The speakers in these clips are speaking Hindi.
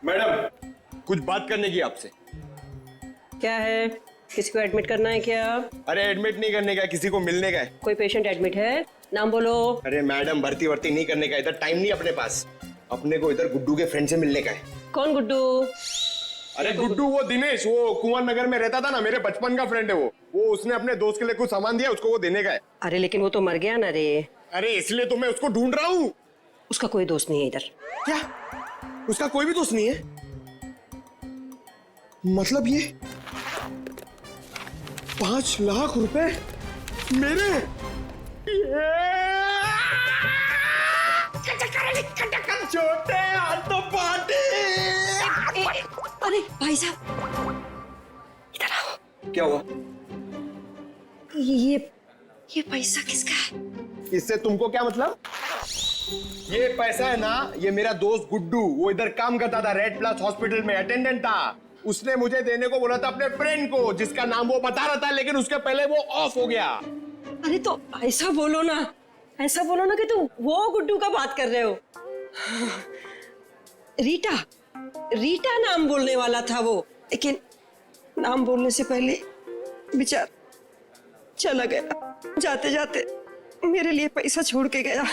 मैडम, कुछ बात करने की आपसे। क्या है? किसी को एडमिट करना है क्या? अरे एडमिट नहीं करने का है, किसी को मिलने का है। कोई पेशेंट एडमिट है? नाम बोलो। अरे मैडम, भर्ती वर्ती नहीं करने का, इधर टाइम नहीं अपने पास। अपने को इधर गुड्डू के फ्रेंड से मिलने का है। कौन गुड्डू? अरे गुड्डू वो दिनेश, वो कुंवर नगर में रहता था ना, मेरे बचपन का फ्रेंड है वो उसने अपने दोस्त के लिए कुछ सामान दिया, उसको वो देने का है। अरे लेकिन वो तो मर गया ना रे। अरे इसलिए तो मैं उसको ढूंढ रहा हूँ। उसका कोई दोस्त नहीं है इधर। क्या? उसका कोई भी दोस्त नहीं है? मतलब ये 5 लाख रुपए मेरे? छोटे हाथ तो पार्टी। अरे भाई साहब, इधर आओ। क्या हुआ? ये पैसा किसका है? इससे तुमको क्या मतलब? ये पैसा है ना, ये मेरा दोस्त गुड्डू, वो इधर काम करता था, रेड प्लस हॉस्पिटल में अटेंडेंट था। उसने मुझे देने को बोला था अपने फ्रेंड को, जिसका नाम वो बता रहा था, लेकिन उसके पहले वो ऑफ हो गया। अरे तो ऐसा बोलो ना, ऐसा बोलो ना कि तुम वो गुड्डू का बात कर रहे हो। रीटा, रीटा नाम बोलने वाला था वो, लेकिन नाम बोलने से पहले बेचारा चला गया। जाते जाते मेरे लिए पैसा छोड़ के गया।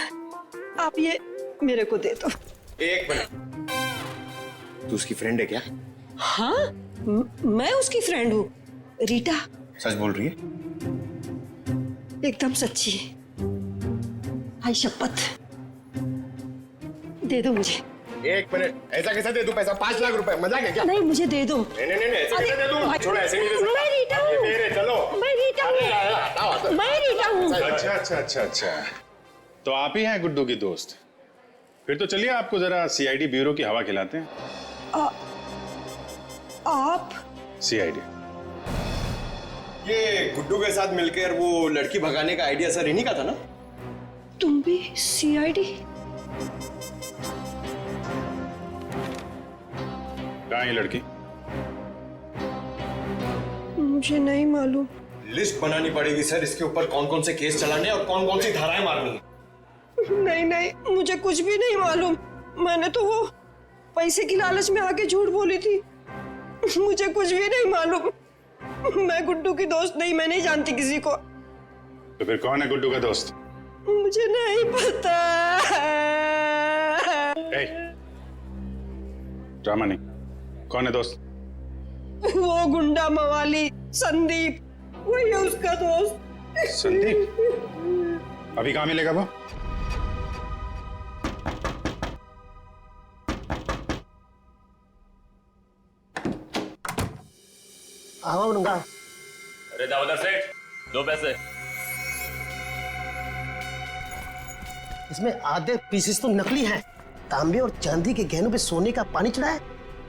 आप ये मेरे को दे दो। एक मिनट, तू उसकी फ्रेंड है क्या? हाँ, मैं उसकी फ्रेंड हूँ। रीटा सच बोल रही है? एकदम सच्ची। आई शपथ, दे दो मुझे। एक मिनट, ऐसा कैसे दे दूं पैसा? 5 लाख रुपए, मजाक है क्या? नहीं, मुझे दे दो। नहीं, ऐसे कैसे दे दूं? छोड़, ऐसे नहीं दे सकता। मैं रीटा हूँ। ये तेरे, चलो। मैं रीटा हूँ। मैं रीटा हूँ। अच्छा। तो आप ही हैं गुड्डू की दोस्त? फिर तो चलिए आपको जरा सीआईडी ब्यूरो की हवा खिलाते हैं। आप? सीआईडी। ये गुड्डू के साथ मिलकर वो लड़की भगाने का आइडिया सर इन्हीं का था ना? तुम भी सीआईडी? कहाँ है ये लड़की? मुझे नहीं मालूम। लिस्ट बनानी पड़ेगी सर, इसके ऊपर कौन कौन से केस चलाने और कौन कौन सी धाराएं मारनी है। नहीं, मुझे कुछ भी नहीं मालूम। मैंने तो वो पैसे की लालच में आके झूठ बोली थी। मुझे कुछ भी नहीं मालूम। मैं गुड्डू की दोस्त नहीं, मैं नहीं जानती किसी को। तो फिर कौन है गुड्डू का दोस्त? मुझे नहीं पता। ड्रामा नहीं, कौन है दोस्त? वो गुंडा मवाली संदीप, वही है उसका दोस्त। संदीप? अभी कहाँ मिलेगा वो? आऊंगा। अरे दामोदर सेठ, 2 पैसे। इसमें आधे पीसेस तो नकली हैं। तांबे और चांदी के गहनों पे सोने का पानी चढ़ा है।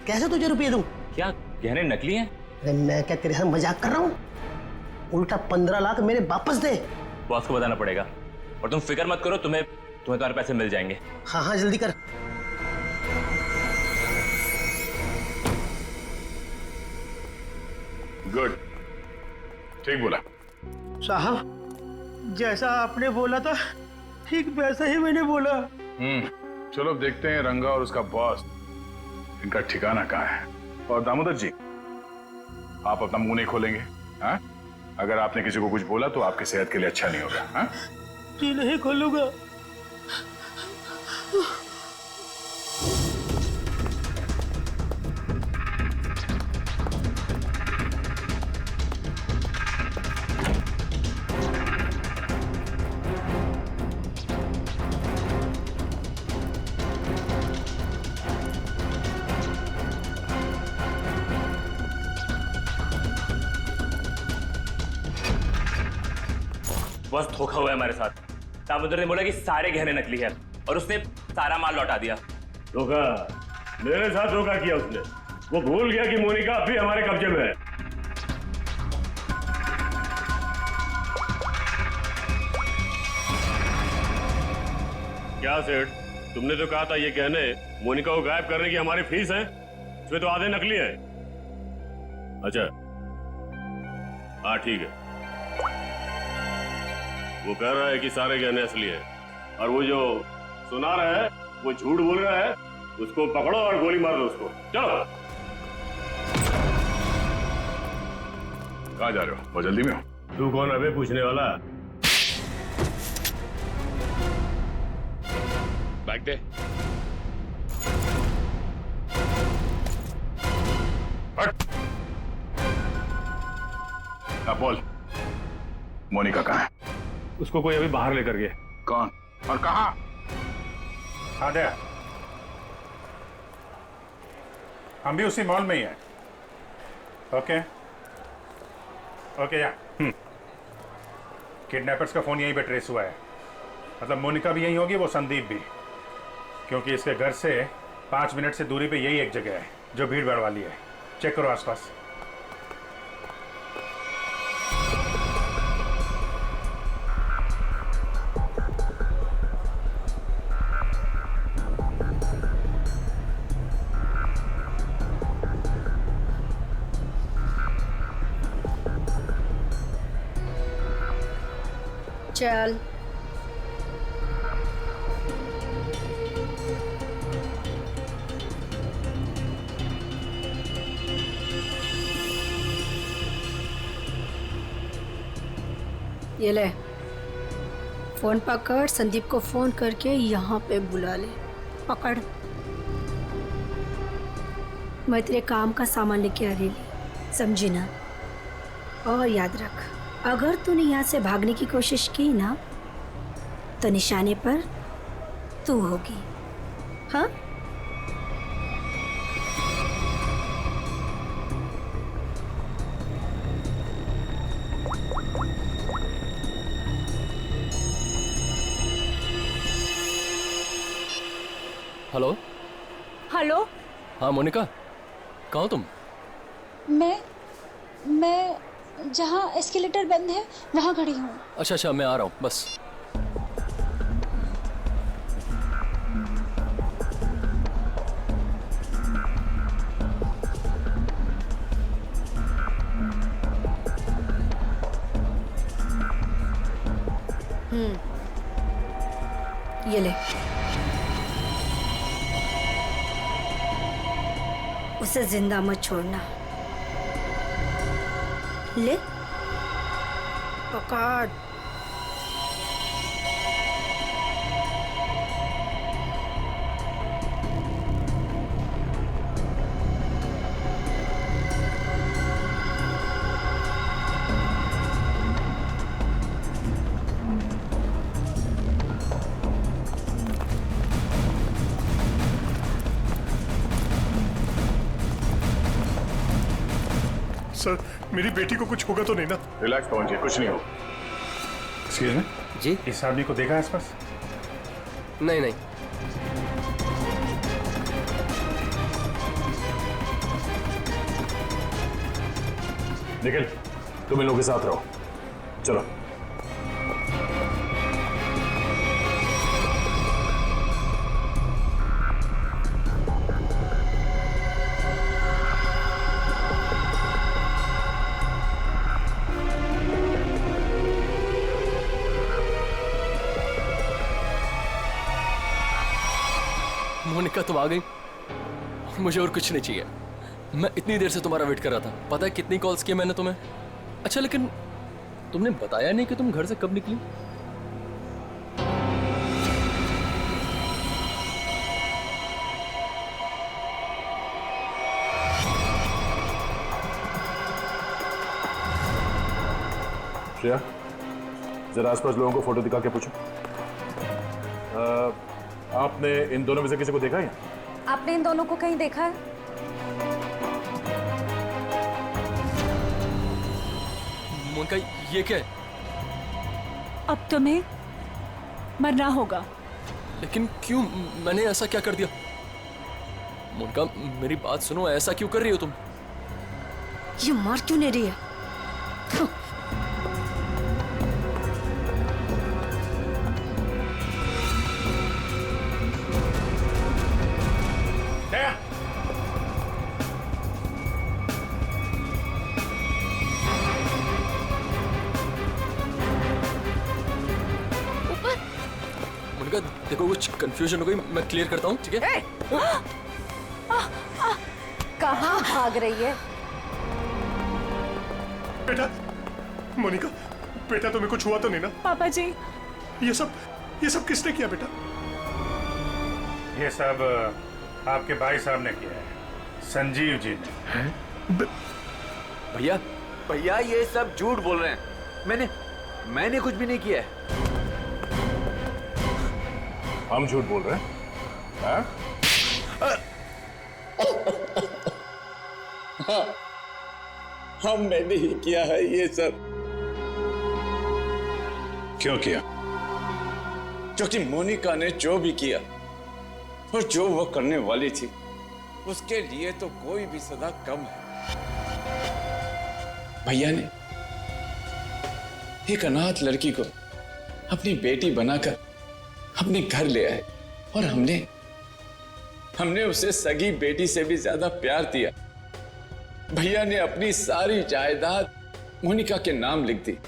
कैसे तुझे रुपये दूं? क्या गहने नकली हैं? अरे मैं क्या तेरे साथ मजाक कर रहा हूँ? उल्टा 15 लाख मेरे वापस दे। बॉस को बताना पड़ेगा। और तुम फिक्र मत करो, तुम्हें तुम्हारे पैसे मिल जाएंगे। हाँ जल्दी कर। गुड, ठीक बोला साहब, जैसा आपने बोला था ठीक वैसा ही मैंने बोला। चलो अब देखते हैं रंगा और उसका बॉस, इनका ठिकाना कहाँ है। और दामोदर जी, आप अपना मुंह नहीं खोलेंगे, हाँ? अगर आपने किसी को कुछ बोला तो आपकी सेहत के लिए अच्छा नहीं होगा, हाँ? जी नहीं खोलूंगा। बॉस धोखा हुआ है हमारे साथ। दामोदर ने बोला कि सारे गहने नकली है और उसने सारा माल लौटा दिया। धोखा? मेरे साथ धोखा किया उसने। वो भूल गया कि मोनिका अब भी हमारे कब्जे में है। क्या सेठ, तुमने तो कहा था ये गहने मोनिका को गायब करने की हमारी फीस है, इसमें तो आधे नकली है। अच्छा, हाँ ठीक है। वो कह रहा है कि सारे गहने असली है और वो जो सुना रहा है वो झूठ बोल रहा है, उसको पकड़ो और गोली मार दो उसको। चलो। कहाँ जा रहे हो? बहुत जल्दी में हो? तू कौन अबे पूछने वाला? बैग दे। हट। अब बोल, मोनिका कहाँ है? उसको कोई अभी बाहर लेकर गया। कौन और कहाँ? आद्या, हम भी उसी मॉल में ही हैं। ओके ओके या किडनैपर्स का फोन यहीं पे ट्रेस हुआ है। मतलब मोनिका भी यहीं होगी, वो संदीप भी, क्योंकि इसके घर से 5 मिनट से दूरी पे यही एक जगह है जो भीड़ भाड़ वाली है। चेक करो आसपास। चल ये ले फोन पकड़, संदीप को फोन करके यहाँ पे बुला ले। पकड़। मैं तेरे काम का सामान लेके आ रही, समझी ना? और याद रख, अगर तूने यहाँ से भागने की कोशिश की ना तो निशाने पर तू होगी। हाँ? हेलो। हेलो। हाँ मोनिका, कहाँ हो तुम? मैं जहाँ एस्केलेटर बंद है वहाँ खड़ी हूँ। अच्छा अच्छा, मैं आ रहा हूँ बस। ये ले, उसे जिंदा मत छोड़ना। ले पकड़। सर, मेरी बेटी को कुछ होगा तो नहीं ना? रिलैक्स पवन जी, कुछ नहीं हो। एक्सक्यूज मी जी? इस आदमी को देखा आसपास? नहीं नहीं। निखिल, तुम इन लोगों के साथ रहो। चलो। मोनिका तुम आ गई, मुझे और कुछ नहीं चाहिए। मैं इतनी देर से तुम्हारा वेट कर रहा था। पता है कितनी कॉल्स की मैंने तुम्हें? अच्छा, लेकिन तुमने बताया नहीं कि तुम घर से कब निकली? श्रेया, जरा आसपास लोगों को फोटो दिखा के पूछो। आपने इन दोनों में से किसी को देखा है? आपने इन दोनों को कहीं देखा है? मोनिका, ये क्या है? अब तुम्हें मरना होगा। लेकिन क्यों? मैंने ऐसा क्या कर दिया? मोनिका मेरी बात सुनो, ऐसा क्यों कर रही हो तुम? ये मार क्यों नहीं रही है? मोनिका देखो, कुछ कंफ्यूजन हो गई, मैं क्लियर करता हूँ, ठीक है? कहाँ भाग रही है? बेटा, मोनिका, बेटा तुम्हें कुछ हुआ तो नहीं ना? पापा जी, ये सब किसने किया बेटा? ये सब आपके भाई साहब ने किया है, संजीव जी ने। भैया भैया ये सब झूठ बोल रहे हैं। मैंने कुछ भी नहीं किया है। हम झूठ बोल रहे हैं? हाँ? हमने ही किया है ये सब। क्यों किया? क्योंकि मोनिका ने जो भी किया और जो वो करने वाली थी, उसके लिए तो कोई भी सजा कम है। भैया ने एक अनाथ लड़की को अपनी बेटी बनाकर अपने घर ले आए और हमने उसे सगी बेटी से भी ज्यादा प्यार दिया। भैया ने अपनी सारी जायदाद मोनिका के नाम लिख दी,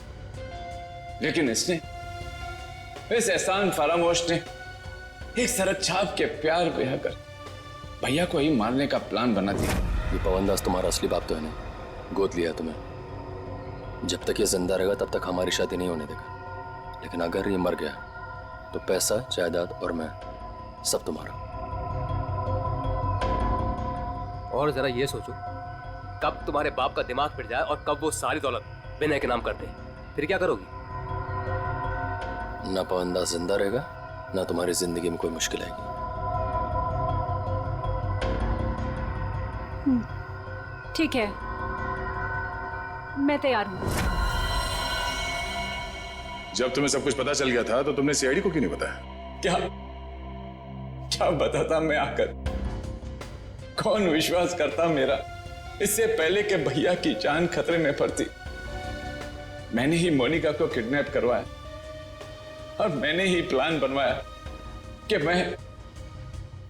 लेकिन इस एहसान फरामोश ने एक सरक छाप के प्यार बहाकर भैया को ही मारने का प्लान बना दिया। ये पवनदास तुम्हारा असली बाप तो है ना? गोद लिया तुम्हें। जब तक ये जिंदा रहेगा तब तक हमारी शादी नहीं होने देगा, लेकिन अगर ये मर गया तो पैसा, जायदाद और मैं सब तुम्हारा। और जरा ये सोचो, कब तुम्हारे बाप का दिमाग फिर जाए और कब वो सारी दौलत विनय के नाम कर दे, फिर क्या करोगी? ना पवनदास जिंदा रहेगा, ना तुम्हारी जिंदगी में कोई मुश्किल आएगी। ठीक है, मैं तैयार हूँ। जब तुम्हें सब कुछ पता चल गया था तो तुमने सीआईडी को क्यों नहीं बताया? क्या बताता मैं आकर? कौन विश्वास करता मेरा? इससे पहले कि भैया की जान खतरे में पड़ती, मैंने ही मोनिका को किडनैप करवाया और मैंने ही प्लान बनवाया कि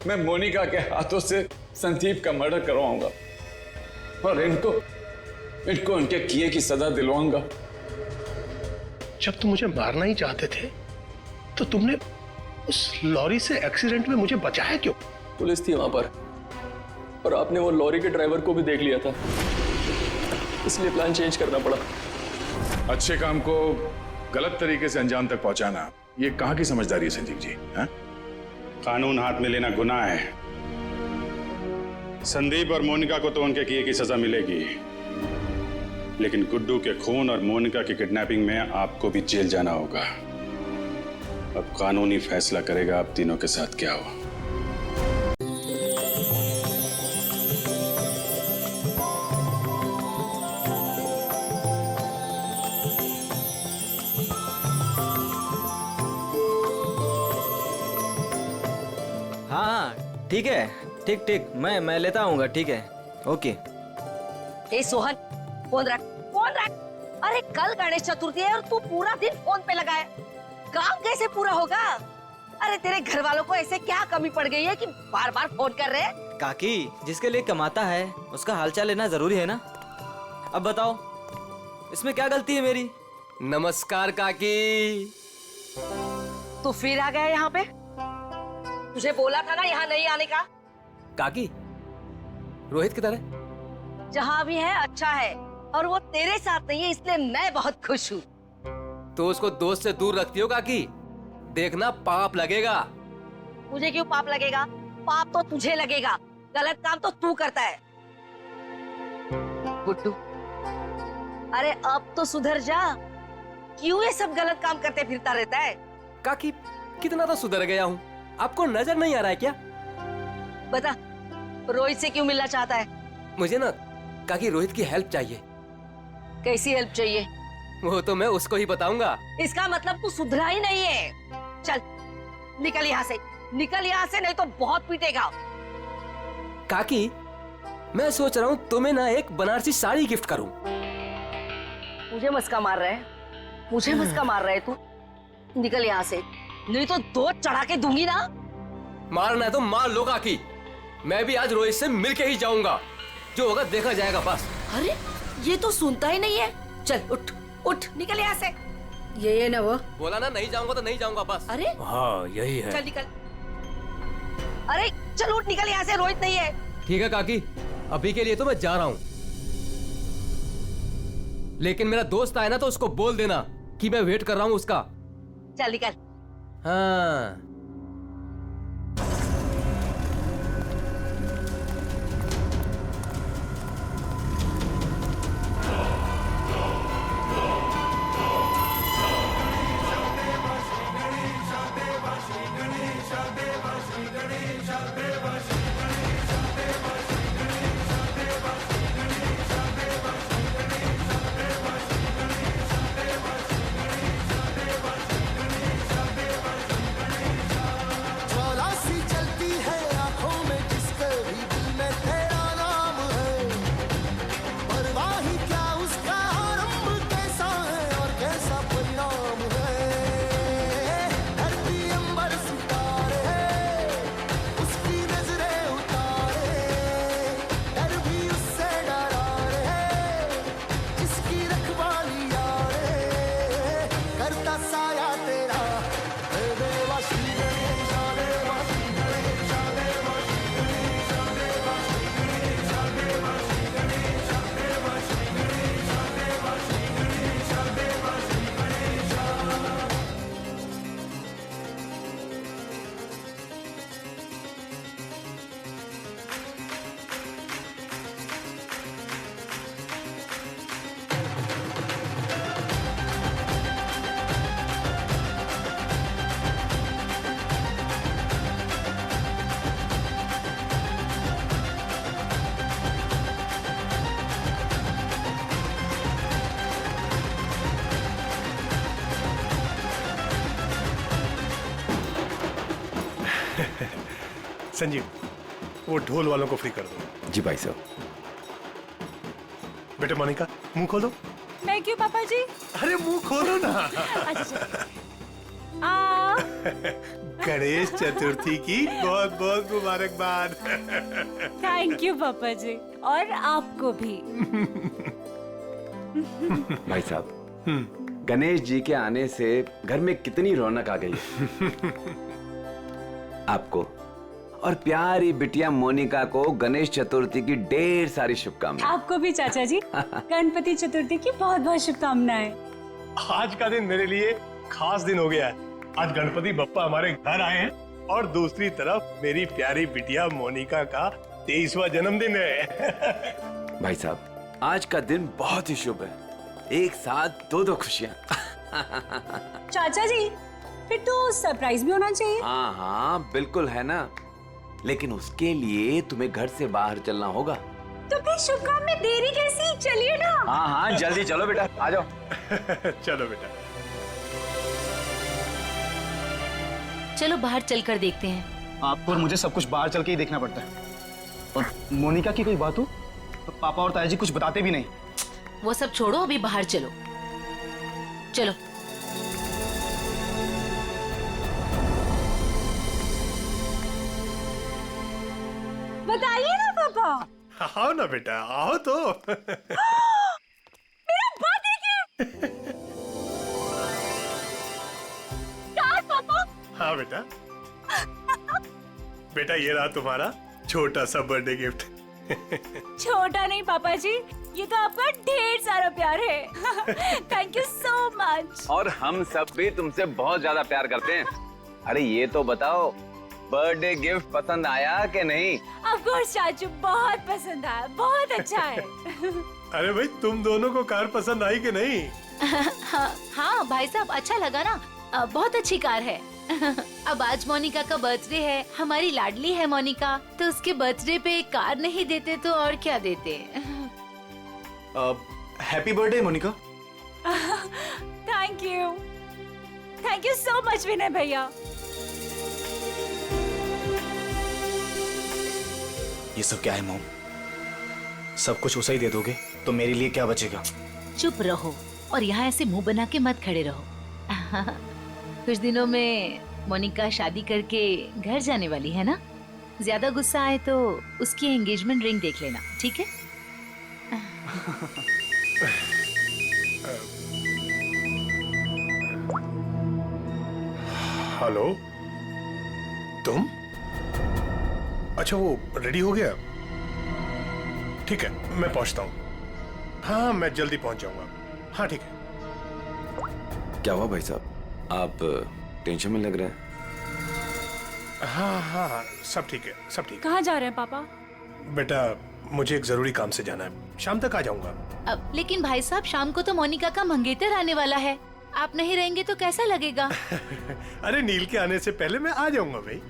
मैं मोनिका के हाथों से संदीप का मर्डर करवाऊंगा और इनको उनके किए की सजा दिलवाऊंगा। जब तुम मुझे मारना ही चाहते थे तो तुमने उस लॉरी से एक्सीडेंट में मुझे बचाया क्यों? पुलिस थी वहां पर और आपने वो लॉरी के ड्राइवर को भी देख लिया था, इसलिए प्लान चेंज करना पड़ा। अच्छे काम को गलत तरीके से अंजाम तक पहुंचाना, ये कहां की समझदारी है संजीव जी? हाँ? कानून हाथ में लेना गुनाह है। संदीप और मोनिका को तो उनके किए की सजा मिलेगी, लेकिन गुड्डू के खून और मोनिका की किडनैपिंग में आपको भी जेल जाना होगा। अब कानूनी फैसला करेगा आप तीनों के साथ क्या हो। हाँ ठीक है, ठीक मैं लेता आऊंगा। ठीक है, ओके। ए सोहन, फोन रख। अरे कल गणेश चतुर्थी है और तू पूरा दिन फोन पे लगा है, काम कैसे पूरा होगा? अरे तेरे घर वालों को ऐसे क्या कमी पड़ गई है कि बार बार फोन कर रहे हैं? काकी, जिसके लिए कमाता है उसका हालचाल लेना जरूरी है ना। अब बताओ, इसमें क्या गलती है मेरी? नमस्कार काकी। तू फिर आ गया यहाँ पे? तुझे बोला था ना यहाँ नहीं आने का। काकी, रोहित किधर है? जहाँ भी है अच्छा है, और वो तेरे साथ नहीं है, इसलिए मैं बहुत खुश हूँ। तो उसको दोस्त से दूर रखती हो काकी, देखना पाप लगेगा। मुझे क्यों पाप लगेगा? पाप तो तुझे लगेगा, गलत काम तो तू करता है। गुड्डू, अरे अब तो सुधर जा, क्यों ये सब गलत काम करते फिरता रहता है? काकी, कितना तो सुधर गया हूँ, आपको नजर नहीं आ रहा है क्या? बता, रोहित से क्यों मिलना चाहता है? मुझे ना काकी रोहित की हेल्प चाहिए। कैसी हेल्प चाहिए? वो तो मैं उसको ही बताऊंगा। इसका मतलब तू सुधरा ही नहीं है। चल निकल यहाँ से, निकल यहाँ से, नहीं तो बहुत पीटेगा। काकी, मैं सोच रहा हूँ तुम्हें ना एक बनारसी साड़ी गिफ्ट करूँ। मुझे मस्का मार रहा है? मुझे मस्का मार रहा है तू? निकल यहाँ से, नहीं तो दो चढ़ा के दूंगी ना। मारना है तो मार लो काकी, मैं भी आज रोहित से मिलके ही जाऊंगा, जो होगा देखा जाएगा बस। अरे ये तो सुनता ही नहीं है। चल उठ उठ, निकल यहाँ से। ये ना वो बोला ना नहीं जाऊंगा तो नहीं जाऊंगा बस। अरे हाँ यही है। चल निकल। अरे चल उठ, निकल यहाँ से, रोहित नहीं है। ठीक है काकी, अभी के लिए तो मैं जा रहा हूं, लेकिन मेरा दोस्त आए ना तो उसको बोल देना कि मैं वेट कर रहा हूं उसका। चल निकल। हाँ। संजीव, वो ढोल वालों को फ्री कर दो। जी भाई साहब। बेटे मोनिका, मुंह खोलो। मैं क्यों पापा जी? अरे मुंह खोलो ना। अच्छा। गणेश चतुर्थी की बहुत बहुत मुबारकबाद। थैंक यू पापा जी, और आपको भी। भाई साहब, गणेश जी के आने से घर में कितनी रौनक आ गई है। आपको और प्यारी बिटिया मोनिका को गणेश चतुर्थी की ढेर सारी शुभकामनाएं। आपको भी चाचा जी गणपति चतुर्थी की बहुत बहुत शुभकामनाएं। आज का दिन मेरे लिए खास दिन हो गया है। आज गणपति बप्पा हमारे घर आए हैं और दूसरी तरफ मेरी प्यारी बिटिया मोनिका का 23वां जन्मदिन है। भाई साहब, आज का दिन बहुत ही शुभ है। एक साथ दो खुशियां। चाचा जी, फिर तो सरप्राइज भी होना चाहिए। हाँ हाँ बिल्कुल है ना, लेकिन उसके लिए तुम्हें घर से बाहर चलना होगा। तो फिर शुभ काम में देरी कैसी? चलिए ना। हाँ हाँ जल्दी चलो बेटा, आ जाओ। चलो बेटा। चलो बाहर चलकर देखते हैं। आपको और मुझे सब कुछ बाहर चल के ही देखना पड़ता है। और मोनिका की कोई बात हो तो पापा और ताया जी कुछ बताते भी नहीं। वो सब छोड़ो, अभी बाहर चलो। चलो। बताइए ना पापा। आओ ना बेटा, आओ तो। मेरा बर्थडे गिफ्ट। कार पापा। हाँ बेटा। बेटा ये रहा तुम्हारा छोटा सा बर्थडे गिफ्ट। छोटा नहीं पापा जी, ये तो आपका ढेर सारा प्यार है। Thank you so much. और हम सब भी तुमसे बहुत ज्यादा प्यार करते हैं। अरे ये तो बताओ, बर्थडे गिफ्ट पसंद आया कि नहीं? ऑफ कोर्स चाचू, बहुत पसंद आया, बहुत अच्छा है। अरे भाई, तुम दोनों को कार पसंद आई कि नहीं? हाँ भाई साहब, अच्छा लगा ना, बहुत अच्छी कार है। अब आज मोनिका का बर्थडे है, हमारी लाडली है मोनिका, तो उसके बर्थडे पे कार नहीं देते तो और क्या देते। Happy birthday Monika. Thank you so much Vinay bhaiya. ये सब क्या है मॉम? सब कुछ उसे ही दे दोगे तो मेरे लिए क्या बचेगा? चुप रहो और यहाँ ऐसे मुंह बना के मत खड़े रहो। कुछ दिनों में मोनिका शादी करके घर जाने वाली है ना, ज्यादा गुस्सा आए तो उसकी एंगेजमेंट रिंग देख लेना, ठीक है? हेलो, तुम? अच्छा वो रेडी हो गया? ठीक है, मैं पहुंचता हूँ। हाँ, मैं जल्दी पहुंच जाऊंगा। हाँ ठीक है। क्या हुआ भाई साहब, आप टेंशन में लग रहे हैं? हाँ हाँ, सब ठीक है, सब ठीक कहाँ जा रहे हैं पापा? है। बेटा मुझे एक जरूरी काम से जाना है, शाम तक आ जाऊंगा। अब लेकिन भाई साहब शाम को तो मोनिका का मंगेतर आने वाला है, आप नहीं रहेंगे तो कैसा लगेगा? अरे नील के आने से पहले मैं आ जाऊंगा भाई।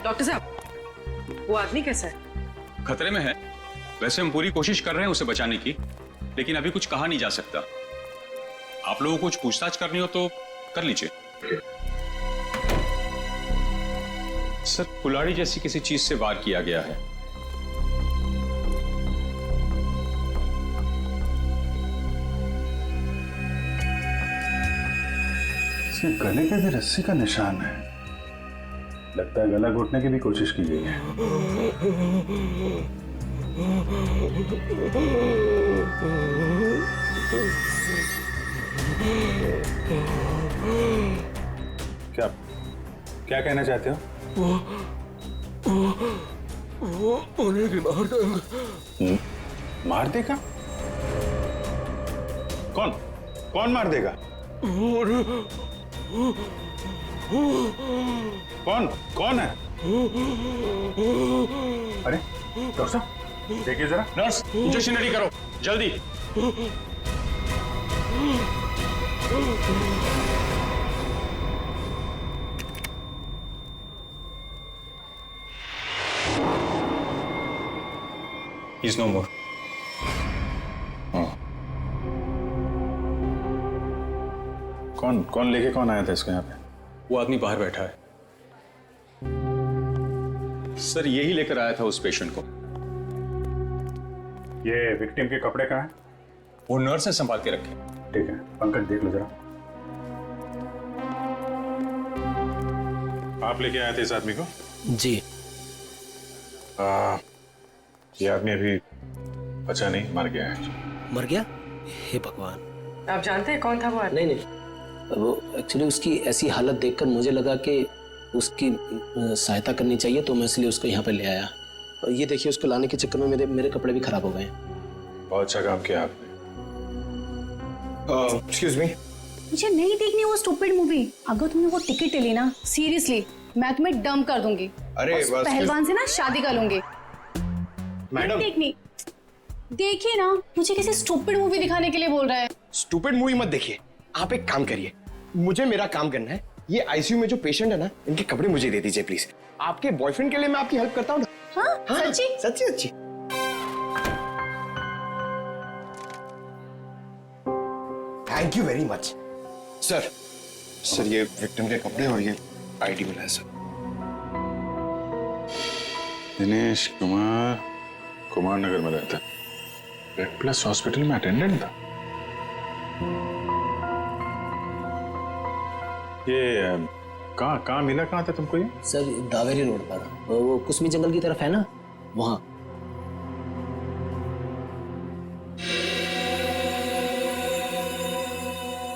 डॉक्टर साहब, वो आदमी कैसा है? खतरे में है। वैसे हम पूरी कोशिश कर रहे हैं उसे बचाने की, लेकिन अभी कुछ कहा नहीं जा सकता। आप लोगों को कुछ पूछताछ करनी हो तो कर लीजिए। सर, कुल्हाड़ी जैसी किसी चीज से वार किया गया है। इसके गले पे भी रस्सी का निशान है। लगता है गला घोटने की भी कोशिश की गई है। क्या क्या कहना चाहते हो? वो उन्हें भी मार देगा। मार देगा? कौन कौन मार देगा? कौन कौन है? अरे डॉक्टर साहब देखिए जरा। नर्स, इंजेक्शन रेडी करो जल्दी। He's no more. कौन लेके कौन आया था इसके यहाँ पे? वो आदमी बाहर बैठा है सर, यही लेकर आया था उस पेशेंट को। ये विक्टिम के कपड़े कहाँ हैं? वो नर्स ने संभाल के रखे। ठीक है, पंकज देख लो जरा। आप लेके आए थे इस आदमी को? जी। ये आदमी अभी बचा नहीं, मर गया है। मर गया? हे भगवान। आप जानते हैं कौन था वो आदमी? नहीं, वो एक्चुअली उसकी ऐसी हालत देखकर मुझे लगा कि उसकी सहायता करनी चाहिए, तो मैं इसलिए उसको यहाँ पे ले आया। और ये देखिए, उसको लाने के चक्कर में मेरे कपड़े भी खराब हो गए। बहुत अच्छा काम किया आपने। एक्सक्यूज मी, मुझे नहीं देखनी वो स्टूपिड मूवी। अगर तुमने वो टिकट ले ली ना, सीरियसली मैं तुम्हें डंप कर दूंगी। अरे उस पहलवान से ना शादी कर लूंगी। मैडम देखनी, देखिए ना, मुझे किसी स्टूपिड मूवी दिखाने के लिए बोल रहा है। स्टूपिड मूवी मत देखिए, आप एक काम करिए, मुझे मेरा काम करना है। ये आईसीयू में जो पेशेंट है ना, इनके कपड़े मुझे दे दीजिए प्लीज। आपके बॉयफ्रेंड के लिए मैं आपकी हेल्प करता हूँ ना। हाँ, सच्ची? सच्ची। Thank you very much sir. ये विक्टिम के कपड़े और ये आईडी मिला है सर। दिनेश कुमार नगर में रहता है। रेड प्लस हॉस्पिटल में अटेंडेंट था। ये कहाँ मिला? कहाँ था तुमको ये? सर, दावेरी रोड पर, वो कुसमी जंगल की तरफ है ना, वहाँ।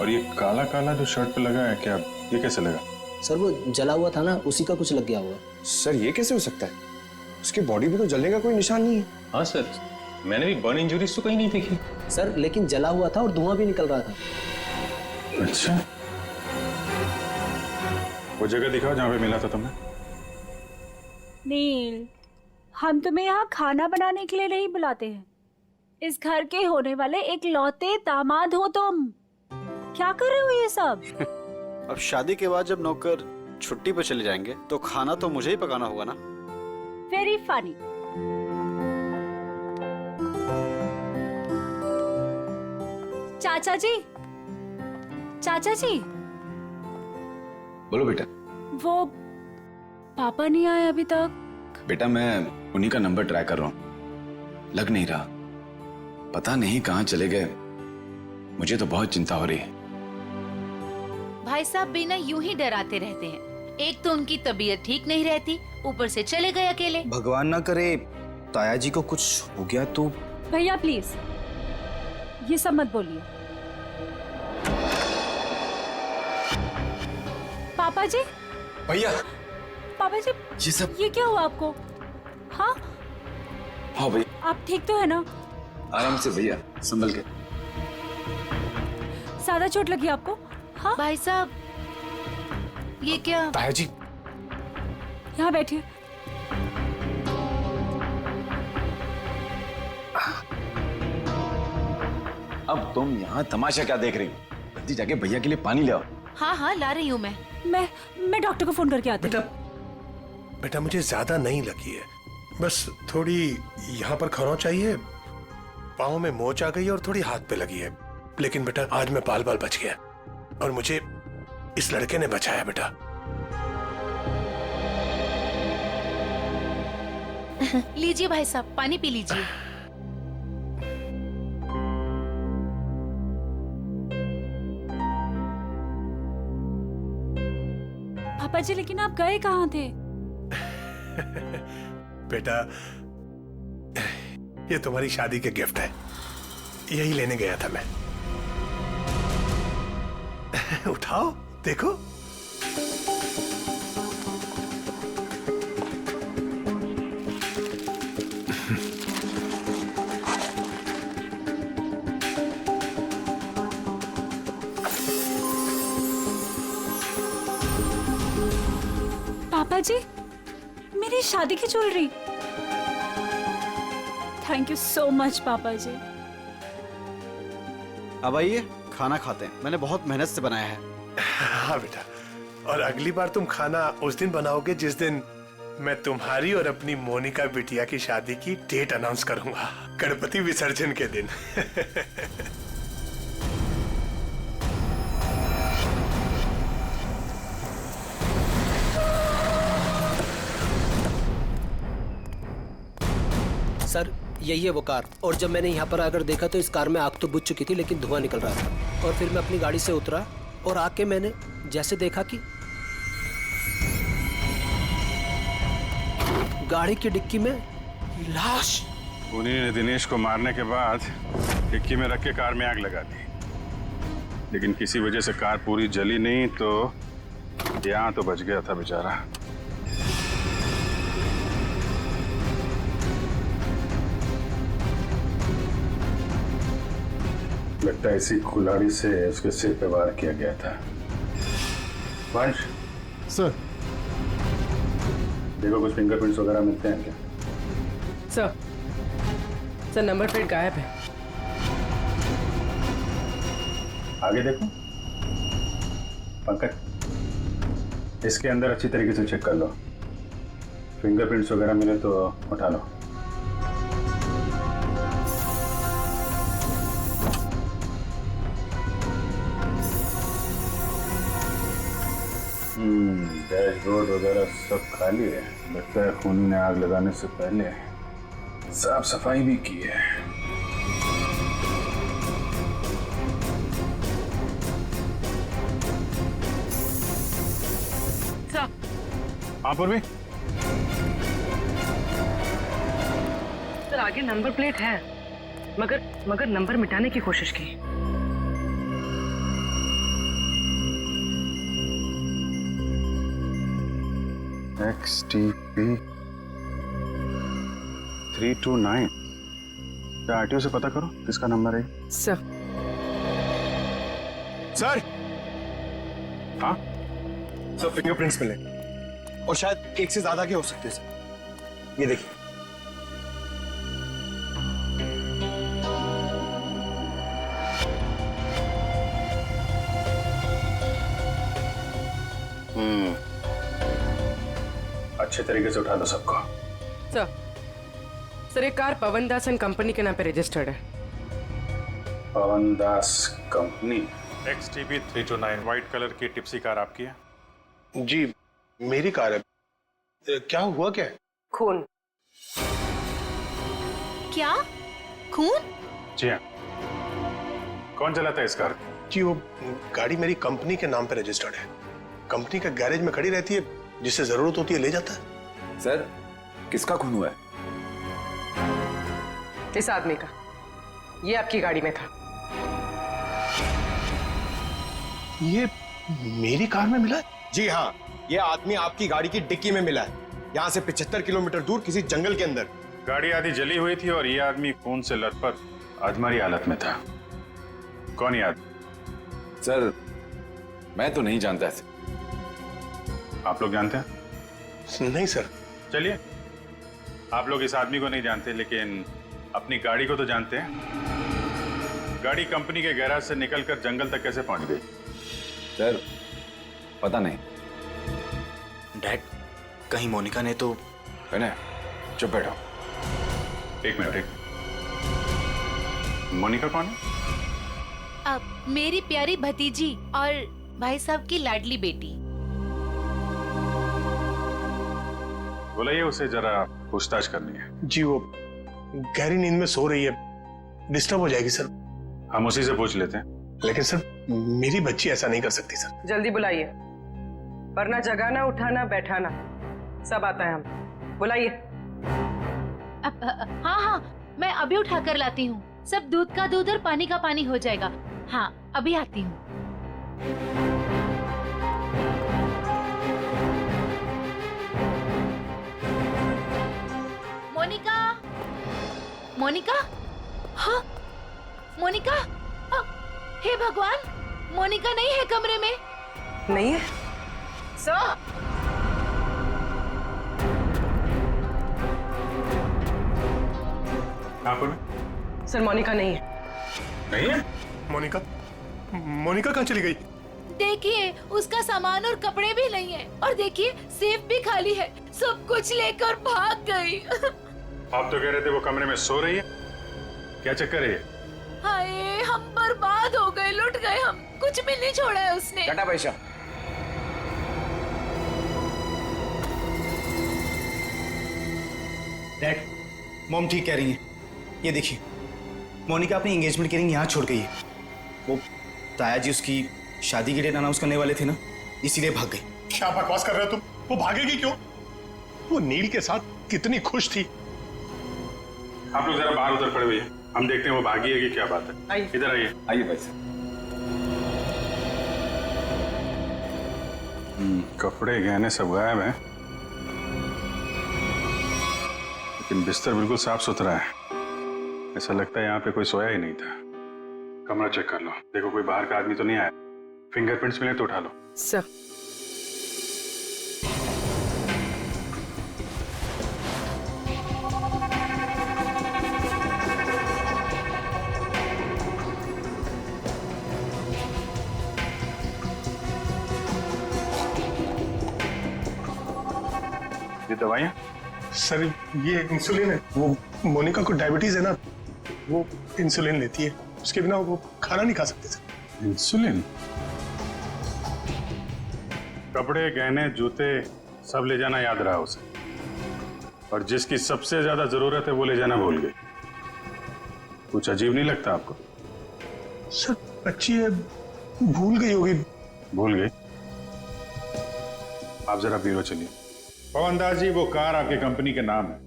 और ये काला काला जो शर्ट पे लगा है, क्या ये कैसे लगा? सर, वो जला हुआ था ना, उसी का कुछ लग गया हुआ। सर, ये कैसे हो सकता है? उसकी बॉडी पे तो जलने का कोई निशान नहीं है। हाँ सर, मैंने भी बर्न इंजरीज तो कहीं नहीं देखी। सर, लेकिन जला हुआ था और धुआं भी निकल रहा था। अच्छा, वो जगह दिखाओ जहाँ पे मिला था तुमने। नील, हम तुम्हें यहाँ खाना बनाने के लिए नहीं बुलाते हैं। इस घर के होने वाले एक लौते दामाद हो तुम। क्या कर रहे हो ये सब? अब शादी के बाद जब नौकर छुट्टी पर चले जाएंगे तो खाना तो मुझे ही पकाना होगा ना। Very funny. चाचा जी, चाचा जी, बोलो बेटा। वो पापा नहीं आए अभी तक। बेटा मैं उन्हीं का नंबर ट्राई कर रहा हूं, लग नहीं रहा। पता नहीं कहां चले गए। मुझे तो बहुत चिंता हो रही है। भाई साहब बिना यूं ही डराते रहते हैं। एक तो उनकी तबीयत ठीक नहीं रहती, ऊपर से चले गए अकेले। भगवान ना करे ताया जी को कुछ हो गया तो। भैया प्लीज ये सब मत बोलिए। पापा जी, भैया, पापा जी, ये सब ये क्या हुआ आपको? हाँ हाँ भैया, आप ठीक तो है ना? आराम से भैया, संभल के। ज्यादा चोट लगी आपको? हाँ भाई साहब, ये क्या? ताया जी, यहाँ बैठिए। अब तुम यहाँ तमाशा क्या देख रही हो? जल्दी जाके भैया के लिए पानी ले आओ। हाँ हाँ ला रही हूँ मैं। मैं डॉक्टर को फोन करके आती हूँ। बेटा मुझे ज्यादा नहीं लगी है, बस थोड़ी यहाँ पर खरोंच चाहिए, पाँव में मोच आ गई है और थोड़ी हाथ पे लगी है। लेकिन बेटा आज मैं बाल बच गया और मुझे इस लड़के ने बचाया बेटा। लीजिए भाई साहब, पानी पी लीजिए। पापा जी लेकिन आप गए कहाँ थे? बेटा ये तुम्हारी शादी के गिफ्ट है, यही लेने गया था मैं। उठाओ देखो। पापा जी, मेरी शादी की jewellery. Thank you so much पापा जी। अब आइए खाना खाते हैं, मैंने बहुत मेहनत से बनाया है। हाँ बेटा, और अगली बार तुम खाना उस दिन बनाओगे जिस दिन मैं तुम्हारी और अपनी मोनिका बिटिया की शादी की डेट अनाउंस करूंगा, गणपति विसर्जन के दिन। सर यही है वो कार, और जब मैंने यहाँ पर आकर देखा तो इस कार में आग तो बुझ चुकी थी लेकिन धुआं निकल रहा था। और फिर मैं अपनी गाड़ी से उतरा और आके मैंने जैसे देखा कि गाड़ी की डिक्की में लाश। उन्हीं ने दिनेश को मारने के बाद डिक्की में रख के कार में आग लगा दी, लेकिन किसी वजह से कार पूरी जली नहीं तो यहाँ तो बच गया था बेचारा। लगता है इसी कुल्हाड़ी से उसके सिर पे वार किया गया था। वंश सर, देखो कुछ फिंगरप्रिंट्स वगैरह मिलते हैं क्या? सर नंबर प्लेट गायब है। आगे देखो पंकज, इसके अंदर अच्छी तरीके से चेक कर लो, फिंगरप्रिंट्स वगैरह मिले तो उठा लो। डैशबोर्ड वगैरह सब खाली है। लगता है खूनी ने आग लगाने से पहले साफ सफाई भी की है। हाँ पूर्वी, सर आगे नंबर प्लेट है, मगर नंबर मिटाने की कोशिश की। XTP 329। क्या आरटीओ से पता करो किसका नंबर है? सर सर, हाँ सब फिंगरप्रिंट्स मिले और शायद एक से ज्यादा के हो सकते हैं सर। ये देखिए। अच्छे तरीके से उठा लो सबको। सर ये car Pawan Das and company के नाम पे रजिस्टर्ड है। पवन दास कंपनी। XTB 329 व्हाइट कलर की टिप्सी कार आपकी है? जी मेरी कार है। क्या हुआ क्या है? खून। क्या खून? जी हाँ। कौन चलाता है इस कार? जी वो गाड़ी मेरी कंपनी के नाम पे रजिस्टर्ड है। कंपनी का गैरेज में खड़ी रहती है, जिससे जरूरत होती है ले जाता है। सर किसका खून हुआ है? इस आदमी का। ये आपकी गाड़ी में था। ये मेरी कार में मिला है? जी हाँ, ये आदमी आपकी गाड़ी की डिक्की में मिला है, यहाँ से 75 किलोमीटर दूर किसी जंगल के अंदर। गाड़ी आधी जली हुई थी और ये आदमी खून से लथपथ अधमरी हालत में था। कौन ये आदमी? सर मैं तो नहीं जानता इसे। आप लोग जानते हैं? नहीं सर। चलिए, आप लोग इस आदमी को नहीं जानते लेकिन अपनी गाड़ी को तो जानते हैं। गाड़ी कंपनी के गैराज से निकलकर जंगल तक कैसे पहुंच गई? सर पता नहीं। डैड कहीं मोनिका ने तो। विनय चुप बैठो। एक मिनट। मोनिका कौन है? अब मेरी प्यारी भतीजी और भाई साहब की लाडली बेटी। बुलाइए उसे, जरा पूछताछ करनी है। जी वो गहरी नींद में सो रही है, डिस्टर्ब हो जाएगी सर। हम उसी से पूछ लेते हैं। लेकिन सर मेरी बच्ची ऐसा नहीं कर सकती सर। जल्दी बुलाइए, वरना जगाना उठाना बैठाना सब आता है हम। बुलाइए। हाँ हाँ, मैं अभी उठा कर लाती हूँ। सब दूध का दूध और पानी का पानी हो जाएगा। हाँ अभी आती हूँ। मोनिका, मोनिका, हाँ मोनिका। हे भगवान, मोनिका नहीं है कमरे में। नहीं है सर। सर मोनिका नहीं है। नहीं है? मोनिका? मोनिका कहाँ चली गई? देखिए उसका सामान और कपड़े भी नहीं है, और देखिए सेफ भी खाली है। सब कुछ लेकर भाग गई। आप तो कह रहे थे वो कमरे में सो रही है। क्या चक्कर है? हाय हम बर्बाद हो गए, लुट गए हम। कुछ भी नहीं छोड़ा है उसने। टाटा पैसा। डैड मॉम ठीक कह रही है। ये देखिए मोनिका अपनी एंगेजमेंट की रिंग यहाँ छोड़ गई है। वो ताया जी उसकी शादी की डेट अनाउंस करने वाले थे ना, इसीलिए भाग गई। क्या बकवास कर रहे हो तुम? वो भागेगी क्यों? वो नील के साथ कितनी खुश थी। आप लोग जरा बाहर उधर पड़े हुए हैं, हम देखते हैं वो भागी है कि क्या बात है। इधर आइए। आइए भाई साहब। कपड़े गहने सब गायब हैं, लेकिन बिस्तर बिल्कुल साफ सुथरा है। ऐसा लगता है यहाँ पे कोई सोया ही नहीं था। कमरा चेक कर लो, देखो कोई बाहर का आदमी तो नहीं आया। फिंगरप्रिंट्स मिले तो उठा लो। सर ये दवाइयाँ? सर ये इंसुलिन है। वो मोनिका को डायबिटीज है ना, वो इंसुलिन लेती है। उसके बिना वो खाना नहीं खा सकते सर। इंसुलिन? कपड़े गहने जूते सब ले जाना याद रहा उसे, और जिसकी सबसे ज्यादा जरूरत है वो ले जाना भूल गई। कुछ अजीब नहीं लगता आपको? सर बच्ची है, भूल गई होगी। भूल गई? आप जरा ब्यूरो चलिए। पवन दास जी, वो कार आपके कंपनी के नाम है।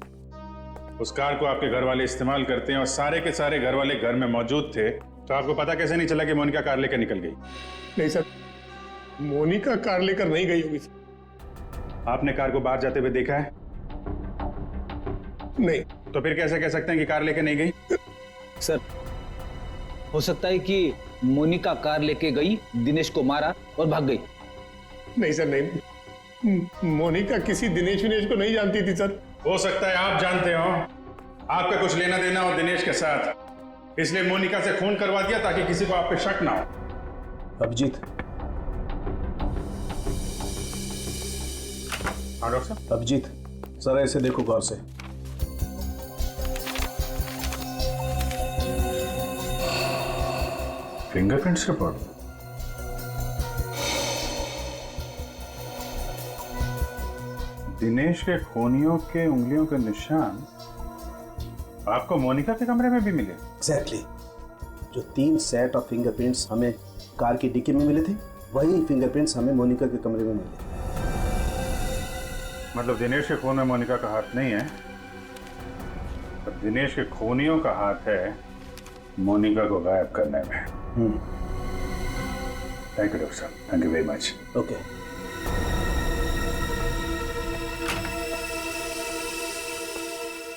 उस कार को आपके घर वाले इस्तेमाल करते हैं और सारे के सारे घर वाले घर में मौजूद थे, तो आपको पता कैसे नहीं चला कि मोनिका कार लेकर निकल गई? नहीं सर, मोनिका कार लेकर नहीं गई होगी। आपने कार को बाहर जाते हुए देखा है? नहीं। तो फिर कैसे कह सकते हैं कि कार लेके नहीं गई? सर हो सकता है कि मोनिका कार लेके गई, दिनेश को मारा और भाग गई। नहीं सर नहीं, मोनिका किसी दिनेश विनेश को नहीं जानती थी सर। हो सकता है आप जानते हो, आपका कुछ लेना देना हो दिनेश के साथ, इसलिए मोनिका से खून करवा दिया ताकि किसी को आप पे शक ना हो। अभिजीत। हाँ डॉक्टर साहब। अभिजीत जरा इसे देखो गौर से। Fingerprints report? दिनेश के खूनियों के उंगलियों के निशान आपको मोनिका के कमरे में भी मिले? एग्जैक्टली। जो 3 सेट ऑफ फिंगरप्रिंट्स हमें कार की डिक्की में मिले थे, वही फिंगरप्रिंट्स हमें मोनिका के कमरे में मिले। मतलब दिनेश के खून में मोनिका का हाथ नहीं है, पर दिनेश के खूनियों का हाथ है मोनिका को गायब करने में। थैंक यू डॉक्टर साहब, thank you very much. Okay.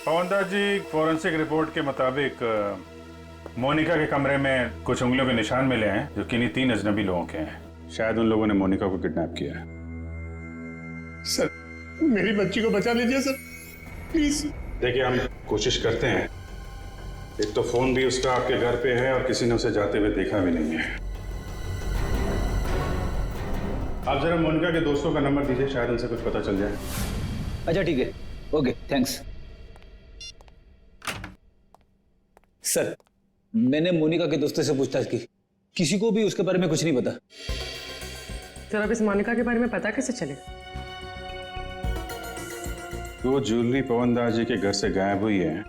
Pavan Das ji, forensic report के मुताबिक मोनिका के कमरे में कुछ उंगलियों के निशान मिले हैं जो किन्हीं 3 अजनबी लोगों के हैं। शायद उन लोगों ने मोनिका को किडनैप किया है। सर, मेरी बच्ची को बचा लीजिए सर, प्लीज। देखिए, हम कोशिश करते हैं। एक तो फोन भी उसका आपके घर पे है और किसी ने उसे जाते हुए देखा भी नहीं है। आप जरा मोनिका के दोस्तों का नंबर दीजिए, शायद उनसे कुछ पता चल जाए। अच्छा ठीक है, ओके थैंक्स। सर, मैंने मोनिका के दोस्तों से पूछताछ की, किसी को भी उसके बारे में कुछ नहीं पता। सर, अब इस मोनिका के बारे में पता कैसे चलेगा? वो ज्वेलरी पवन दास जी के घर से गायब हुई है,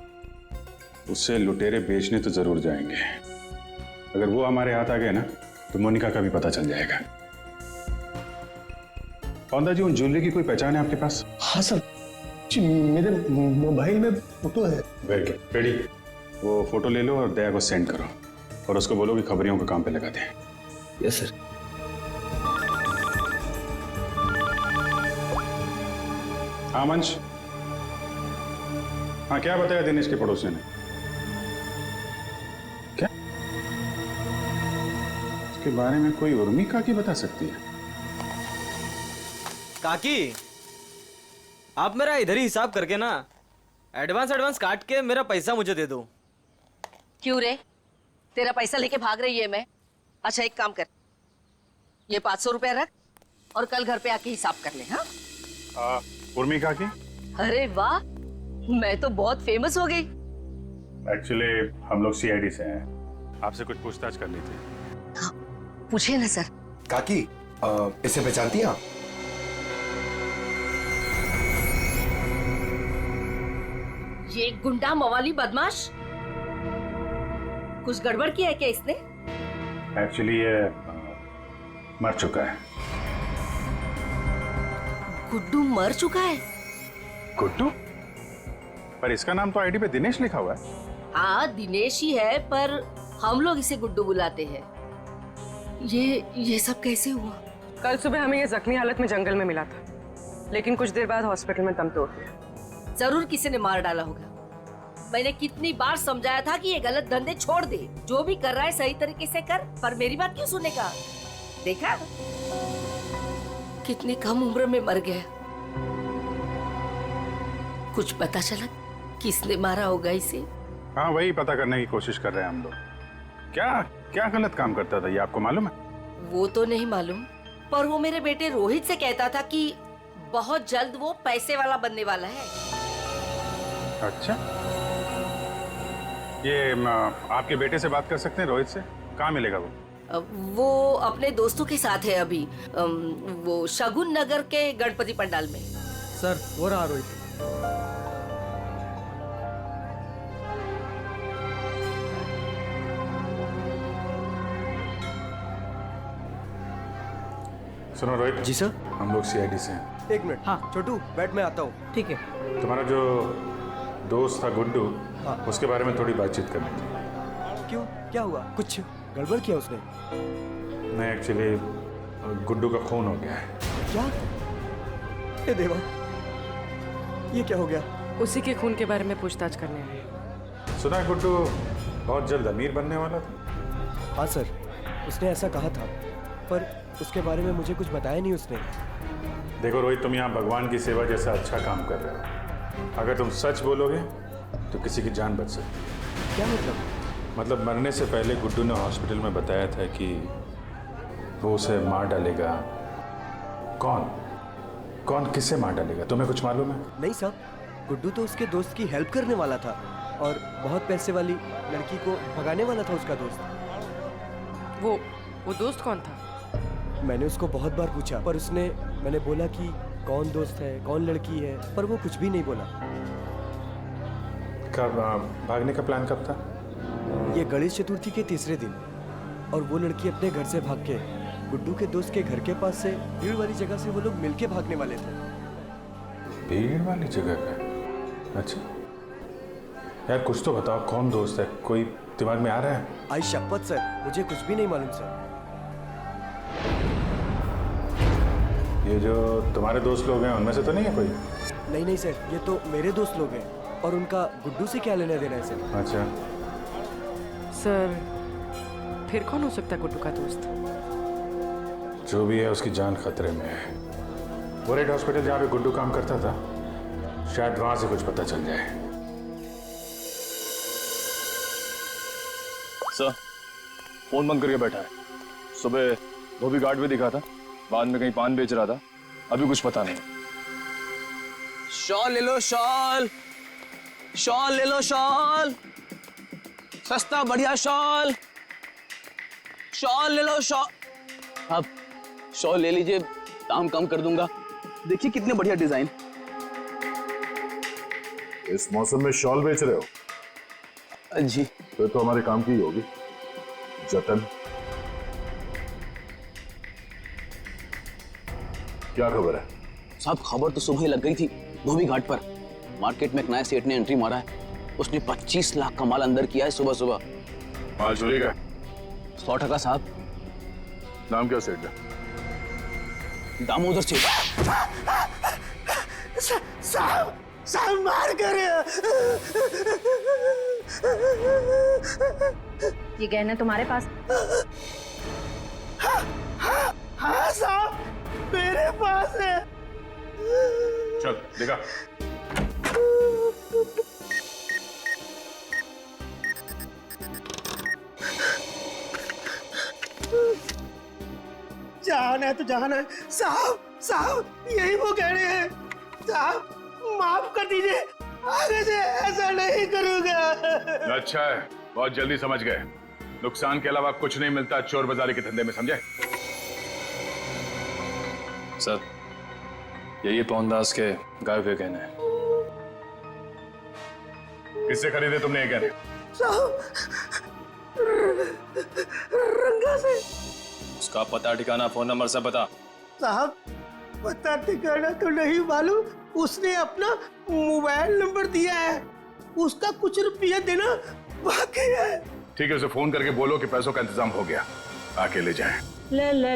उससे लुटेरे बेचने तो जरूर जाएंगे। अगर वो हमारे हाथ आ गए ना, तो मोनिका का भी पता चल जाएगा। पवन दास जी, उन ज्वेलरी की कोई पहचान है आपके पास? हाँ सर जी, मेरे मोबाइल में फोटो है। Very good, ready. वो फोटो ले लो और दया को सेंड करो और उसको बोलो कि खबरियों को काम पे लगा दे। Yes sir. हाँ मंच, हाँ क्या बताया दिनेश के पड़ोसी ने? क्या उसके बारे में कोई उर्मी काकी बता सकती है? काकी, आप मेरा इधर ही हिसाब करके ना एडवांस काट के मेरा पैसा मुझे दे दो। क्यों रे, तेरा पैसा लेके भाग रही है मैं? अच्छा एक काम कर, ये 500 रुपया रख और कल घर पे आके हिसाब कर ले। हाँ उर्मी काकी? अरे वाह, मैं तो बहुत फेमस हो गई। एक्चुअली हम लोग सीआईडी से हैं, आपसे कुछ पूछताछ करनी थी। पूछे ना सर। काकी, इसे पहचानती हैं आप? ये गुंडा मवाली बदमाश, कुछ गड़बड़ किया है क्या इसने? एक्चुअली ये मर चुका है। गुड्डू मर चुका है? गुड्डू? पर इसका नाम तो आईडी पे दिनेश लिखा हुआ है। हाँ दिनेश ही है, पर हम लोग इसे गुड्डू बुलाते हैं। ये सब कैसे हुआ? कल सुबह हमें ये जख्मी हालत में जंगल में मिला था, लेकिन कुछ देर बाद हॉस्पिटल में दम तोड़ दिया। जरूर किसी ने मार डाला होगा। मैंने कितनी बार समझाया था कि ये गलत धंधे छोड़ दे, जो भी कर रहा है सही तरीके से कर, पर मेरी बात क्यों सुनेगा? देखा कितनी कम उम्र में मर गया। कुछ पता चला किसने मारा होगा इसे? हाँ, वही पता करने की कोशिश कर रहे हैं हम लोग। क्या क्या गलत काम करता था ये आपको मालूम है? वो तो नहीं मालूम, पर वो मेरे बेटे रोहित से कहता था कि बहुत जल्द वो पैसे वाला बनने वाला है। अच्छा, ये आपके बेटे से बात कर सकते हैं रोहित से? कहाँ मिलेगा वो? वो अपने दोस्तों के साथ है अभी, वो शगुन नगर के गणपति पंडाल में। सर, वो रहा रोहित। सुनो रोहित जी सर, हम लोग सीआईडी से हैं। एक मिनट। हाँ छोटू, बैठ, मैं आता हूँ। ठीक है। तुम्हारा जो दोस्त था गुड्डू, हाँ। उसके बारे में थोड़ी बातचीत करनी थी। क्यों, क्या हुआ? कुछ गड़बड़ किया उसने? नहीं, एक्चुअली गुड्डू का खून हो गया है। क्या? हे देवा, ये क्या हो गया? उसी के खून के बारे में पूछताछ करने आए। सुना है गुड्डू बहुत जल्द अमीर बनने वाला था। हाँ सर, उसने ऐसा कहा था, पर उसके बारे में मुझे कुछ बताया नहीं उसने। देखो रोहित, तुम यहाँ भगवान की सेवा जैसा अच्छा काम कर रहे हो। अगर तुम सच बोलोगे तो किसी की जान बच सकती है। क्या मतलब? मतलब मरने से पहले गुड्डू ने हॉस्पिटल में बताया था कि वो उसे मार डालेगा। कौन किससे मार डालेगा, तुम्हें कुछ मालूम है? नहीं साहब, गुड्डू तो उसके दोस्त की हेल्प करने वाला था और बहुत पैसे वाली लड़की को भगाने वाला था उसका दोस्त। वो दोस्त कौन था? मैंने उसको बहुत बार पूछा पर मैंने बोला कि कौन दोस्त है, कौन लड़की है, पर वो कुछ भी नहीं बोला। कब भागने का प्लान कब था? ये गणेश चतुर्थी के तीसरे दिन, और वो लड़की अपने घर से भाग के गुड्डू के दोस्त के घर के पास से भीड़ वाली जगह से वो लोग मिलके भागने वाले थे। भीड़ वाली जगह का? अच्छा यार, कुछ तो बताओ, कौन दोस्त है? कोई दिमाग में आ रहा है? आई शपथ सर, मुझे कुछ भी नहीं मालूम सर। ये जो तुम्हारे दोस्त लोग हैं उनमें से तो नहीं है कोई? नहीं सर, ये तो मेरे दोस्त लोग हैं, और उनका गुड्डू से क्या लेना देना है सर? अच्छा सर, फिर कौन हो सकता है गुड्डू का दोस्त? जो भी है उसकी जान खतरे में है। वो रेड हॉस्पिटल जहाँ पे गुड्डू काम करता था, शायद वहां से कुछ पता चल जाए। सर, फोन बंद करके बैठा है। सुबह धोबी घाट भी दिखा था, बाद में कहीं पान बेच रहा था, अभी कुछ पता नहीं। शॉल ले लो, शॉल ले लो, शॉल सस्ता बढ़िया शॉल ले लो, शॉल। आप शॉल ले लीजिए, दाम कम कर दूंगा। देखिए कितने बढ़िया डिजाइन। इस मौसम में शॉल बेच रहे हो? जी। फिर तो हमारे काम की ही होगी। जतन, क्या खबर है? साहब, खबर तो सुबह ही लग गई थी धोबी घाट पर। मार्केट में एक नए सेठ ने एंट्री मारा है। उसने 25 लाख का माल अंदर किया है सुबह सुबह। माल चोरी का? 100% साहब। नाम क्या सेठ का? दामोदर सेठ। साहब मार कर। ये गहना तुम्हारे पास? हाँ साहब, मेरे पास है। चल देखा। जहान है तो जहान है। साहब यही वो गहने हैं। साहब माफ कर दीजिए, आगे से ऐसा नहीं करूंगा। अच्छा है, बहुत जल्दी समझ गए। नुकसान के अलावा कुछ नहीं मिलता चोर बाजारी के धंधे में, समझे? सर, यही पवनदास के गायब हुए गहने हैं। किससे खरीदे तुमने ये गहने? साहब रंगा से। उसका पता ठिकाना, फोन नंबर सब बता। साहब पता ठिकाना तो नहीं मालूम, उसने अपना मोबाइल नंबर दिया है। उसका कुछ रुपया देना बाकी है। ठीक है, उसे फोन करके बोलो कि पैसों का इंतजाम हो गया, आके ले जाए। ले